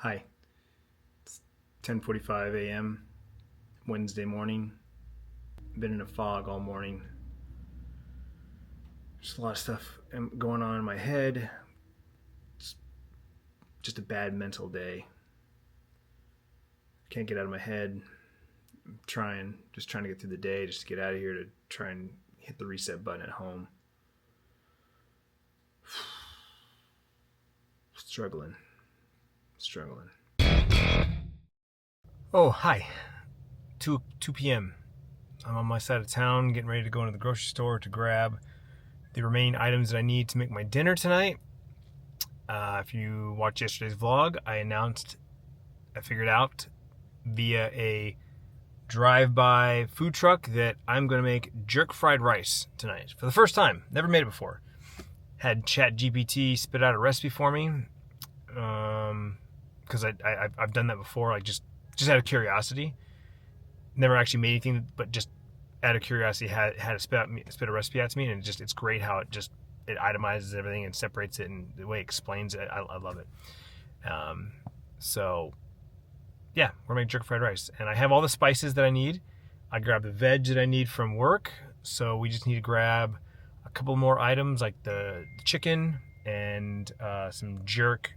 Hi, it's 10:45 a.m. Wednesday morning. Been in a fog all morning. Just a lot of stuff going on in my head. It's just a bad mental day. Can't get out of my head. I'm trying to get through the day, just to get out of here to try and hit the reset button at home. Struggling. Oh, hi. 2 p.m. I'm on my side of town, getting ready to go into the grocery store to grab the remaining items that I need to make my dinner tonight. If you watched yesterday's vlog, I figured out via a drive-by food truck that I'm going to make jerk fried rice tonight for the first time. Never made it before. Had ChatGPT spit out a recipe for me because I've done that before, like just out of curiosity. Never actually made anything, but just out of curiosity had it spit a recipe out to me, and it's great how it itemizes everything and separates it, and the way it explains it, I love it. So yeah, we're making jerk fried rice, and I have all the spices that I need. I grabbed the veg that I need from work, so we just need to grab a couple more items like the chicken and some jerk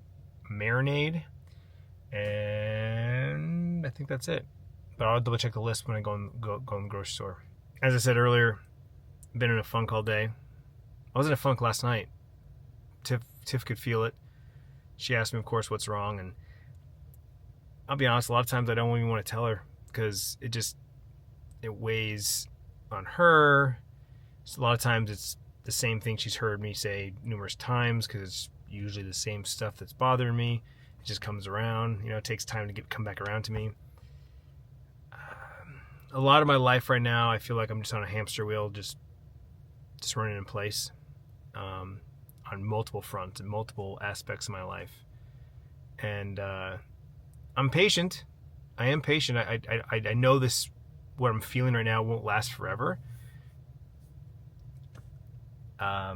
marinade, and I think that's it. But I'll double check the list when I go in the grocery store. As I said earlier, been in a funk all day. I was in a funk last night. Tiff could feel it. She asked me, of course, what's wrong, and I'll be honest, a lot of times I don't even want to tell her because it weighs on her. So a lot of times it's the same thing she's heard me say numerous times because it's usually the same stuff that's bothering me. It just comes around. It takes time to come back around to me. A lot of my life right now, I feel like I'm just on a hamster wheel, just running in place on multiple fronts and multiple aspects of my life. And I'm patient. I am patient. I know what I'm feeling right now won't last forever. I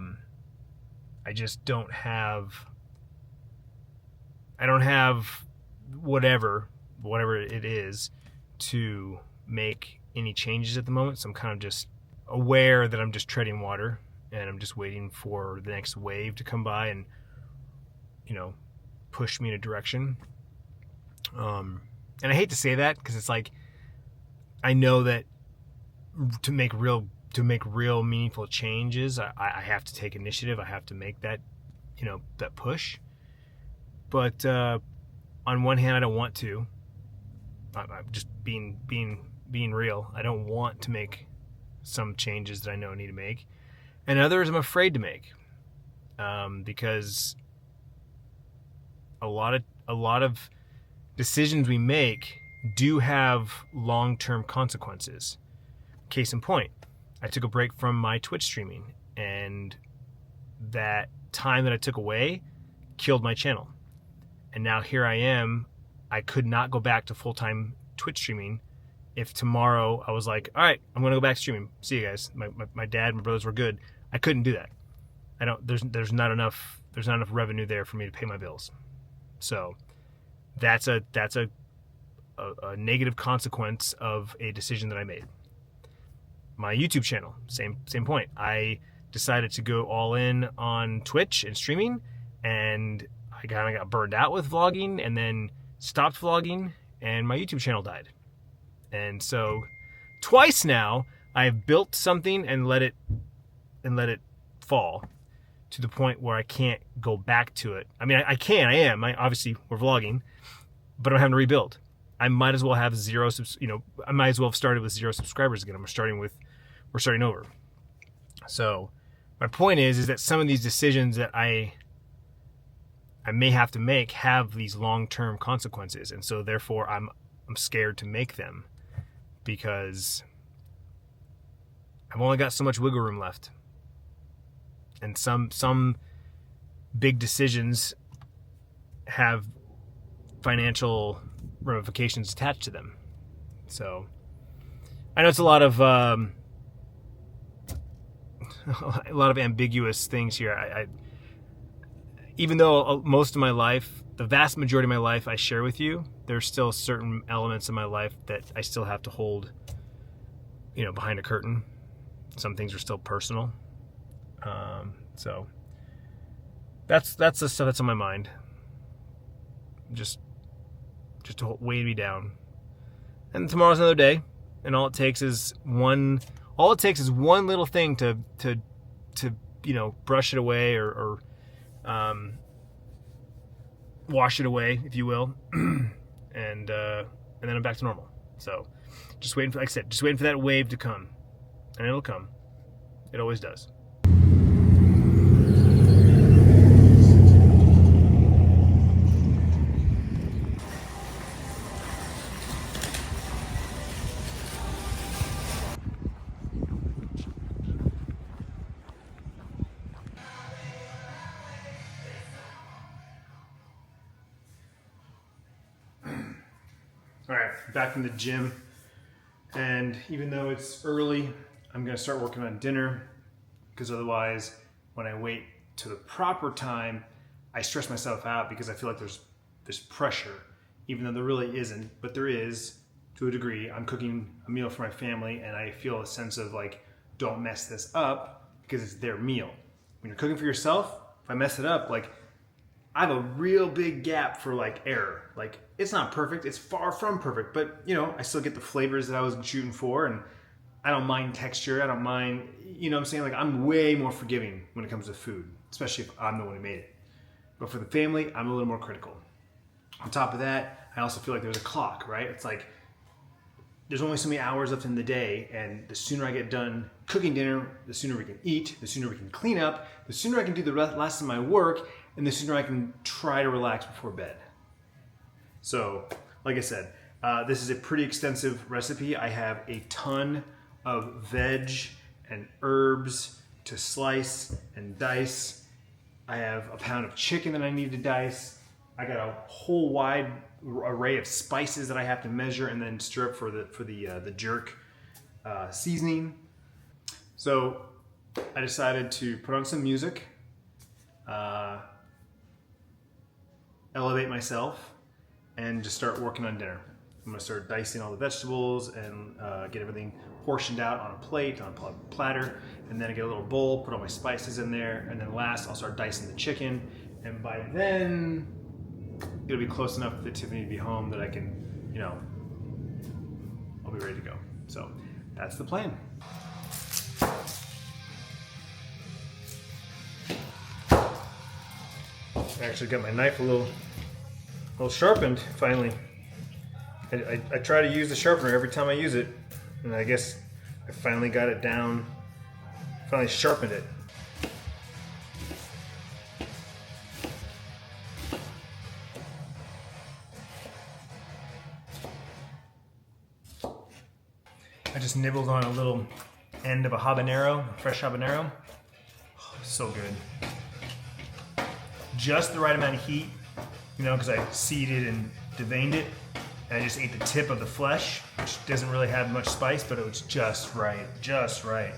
just don't have whatever it is to make any changes at the moment. So I'm kind of just aware that I'm just treading water, and I'm just waiting for the next wave to come by and push me in a direction. And I hate to say that because it's like I know that to make real meaningful changes, I have to take initiative. I have to make that that push. But on one hand, I don't want to. I'm just being real. I don't want to make some changes that I know I need to make, and others I'm afraid to make, because a lot of decisions we make do have long-term consequences. Case in point, I took a break from my Twitch streaming, and that time that I took away killed my channel. And now here I am. I could not go back to full-time Twitch streaming if tomorrow I was like, all right, I'm going to go back streaming. See you guys. My dad, my brothers were good. I couldn't do that. There's not enough revenue there for me to pay my bills. So that's a negative consequence of a decision that I made. My YouTube channel, same point. I decided to go all in on Twitch and streaming, and I kind of got burned out with vlogging, and then stopped vlogging, and my YouTube channel died. And so twice now I've built something and let it fall to the point where I can't go back to it. I mean, I am. Obviously we're vlogging, but I'm having to rebuild. I might as well have I might as well have started with 0 subscribers again. We're starting over. So my point is that some of these decisions that I may have to make have these long-term consequences, and so therefore I'm scared to make them because I've only got so much wiggle room left, and some big decisions have financial ramifications attached to them. So I know it's a lot of ambiguous things here. I even though most of my life the vast majority of my life I share with you. There's still certain elements of my life that I still have to hold, you know, behind a curtain. Some things are still personal. So that's the stuff that's on my mind. Just to weigh me down. And tomorrow's another day, and all it takes is one little thing to you know, brush it away or wash it away, if you will, and then I'm back to normal. So just waiting for, like I said, just waiting for that wave to come, and it'll come. It always does. All right, back from the gym, and even though it's early, I'm gonna start working on dinner, because otherwise, when I wait to the proper time, I stress myself out because I feel like there's pressure, even though there really isn't, but there is, to a degree. I'm cooking a meal for my family, and I feel a sense of like, don't mess this up, because it's their meal. When you're cooking for yourself, if I mess it up, like, I have a real big gap for like error. Like, it's not perfect, it's far from perfect, but you know, I still get the flavors that I was shooting for, and I don't mind texture, I don't mind, you know what I'm saying? Like, I'm way more forgiving when it comes to food, especially if I'm the one who made it. But for the family, I'm a little more critical. On top of that, I also feel like there's a clock, right? It's like, there's only so many hours left in the day, and the sooner I get done cooking dinner, the sooner we can eat, the sooner we can clean up, the sooner I can do the last of my work, and the sooner I can try to relax before bed. So, like I said, this is a pretty extensive recipe. I have a ton of veg and herbs to slice and dice. I have a pound of chicken that I need to dice. I got a whole wide array of spices that I have to measure and then stir up for the jerk seasoning. So I decided to put on some music, elevate myself, and just start working on dinner. I'm gonna start dicing all the vegetables and get everything portioned out on a plate, on a platter, and then I get a little bowl, put all my spices in there, and then last I'll start dicing the chicken, and by then it'll be close enough for Tiffany to be home that I can, you know, I'll be ready to go. So that's the plan. I actually got my knife a little sharpened finally. I try to use the sharpener every time I use it, and I guess I finally got it down, finally sharpened it. I just nibbled on a little end of a habanero, a fresh habanero. Oh, so good. Just the right amount of heat, you know, because I seeded and deveined it. And I just ate the tip of the flesh, which doesn't really have much spice, but it was just right, just right.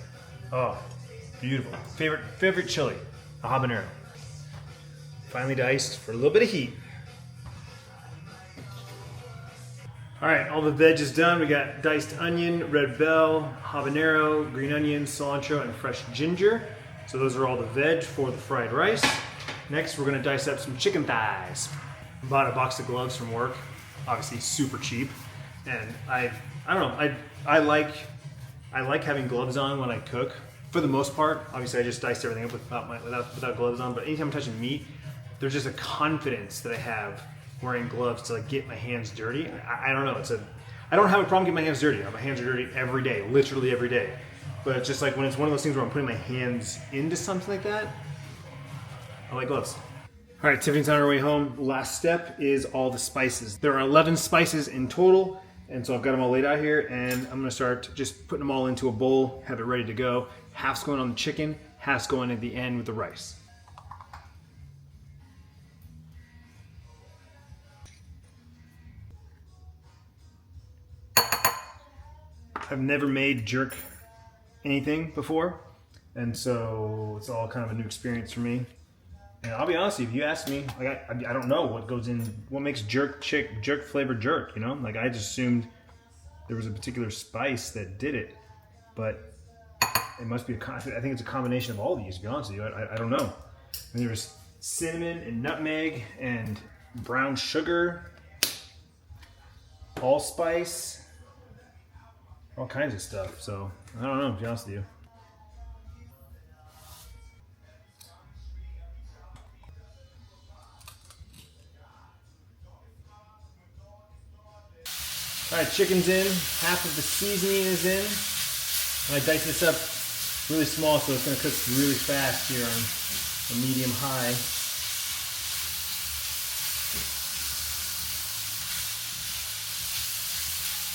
Oh, beautiful. Favorite chili, a habanero. Finely diced for a little bit of heat. All right, all the veg is done. We got diced onion, red bell, habanero, green onion, cilantro, and fresh ginger. So those are all the veg for the fried rice. Next, we're gonna dice up some chicken thighs. I bought a box of gloves from work, obviously super cheap. And I don't know, I like having gloves on when I cook. For the most part, obviously I just diced everything up without gloves on, but anytime I'm touching meat, there's just a confidence that I have wearing gloves to like get my hands dirty. I don't know, I don't have a problem getting my hands dirty. My hands are dirty every day, literally every day. But it's just like when it's one of those things where I'm putting my hands into something like that, I like gloves. All right, Tiffany's on her way home. Last step is all the spices. There are 11 spices in total, and so I've got them all laid out here, and I'm gonna start just putting them all into a bowl, have it ready to go. Half's going on the chicken, half's going at the end with the rice. I've never made jerk anything before, and so it's all kind of a new experience for me. And I'll be honest with you, if you ask me, like I don't know what goes in, what makes jerk flavored jerk, you know? Like I just assumed there was a particular spice that did it, but it must be I think it's a combination of all these, to be honest with you. I don't know. And there's cinnamon and nutmeg and brown sugar, allspice, all kinds of stuff. So I don't know, to be honest with you. All right, chicken's in. Half of the seasoning is in. I dice this up really small, so it's going to cook really fast here on a medium high.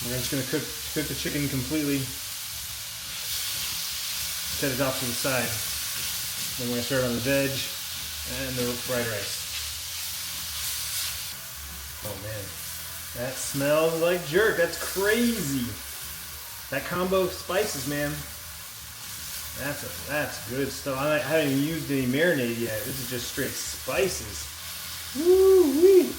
We're just going to cook the chicken completely. Set it off to the side. Then we're going to start on the veg and the fried rice. Oh man, that smells like jerk. That's crazy. That combo of spices, man. That's good stuff. I haven't even used any marinade yet. This is just straight spices. Woo-wee.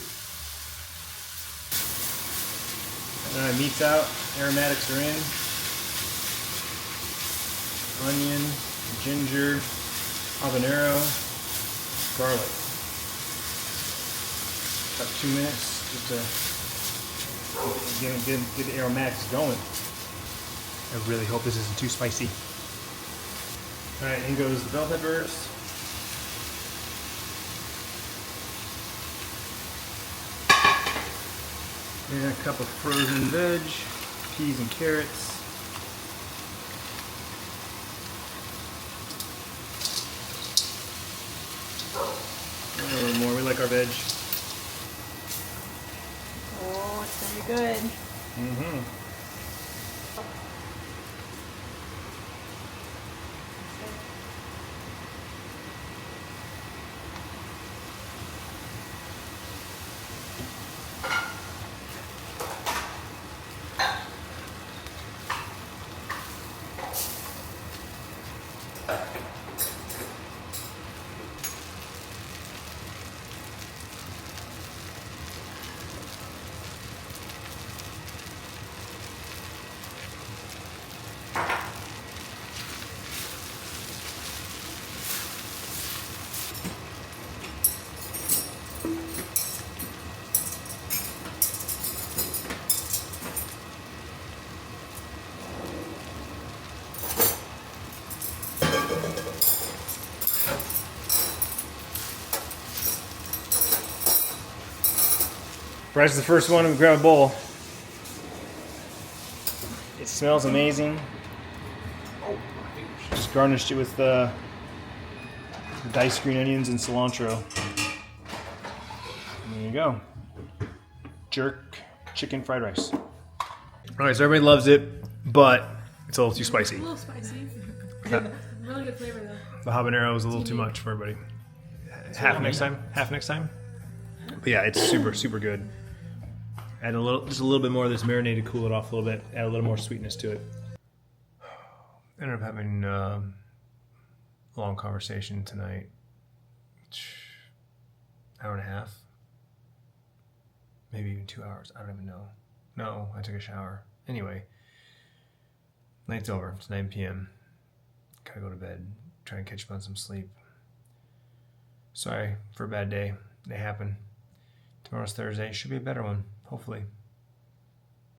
All right, meat's out. Aromatics are in. Onion, ginger, habanero, garlic. About 2 minutes just to get the aromatics going. I really hope this isn't too spicy. All right, in goes the bell peppers. And a cup of frozen veg, peas and carrots. And a little more, we like our veg. Oh, it's gonna be good. Mm-hmm. Bryce is the first one to grab a bowl. It smells amazing. Just garnished it with diced green onions and cilantro. And there you go. Jerk chicken fried rice. Alright, so everybody loves it, but it's a little too spicy. A little spicy. Really good flavor though. The habanero is a little too much for everybody. Half next time? Half next time? But yeah, it's super, super good. Add just a little bit more of this marinade to cool it off a little bit. Add a little more sweetness to it. Ended up having a long conversation tonight. Hour and a half. Maybe even 2 hours. I don't even know. No, I took a shower. Anyway, night's over. It's 9 p.m. Gotta go to bed. Try and catch up on some sleep. Sorry for a bad day. They happen. Tomorrow's Thursday. Should be a better one, hopefully.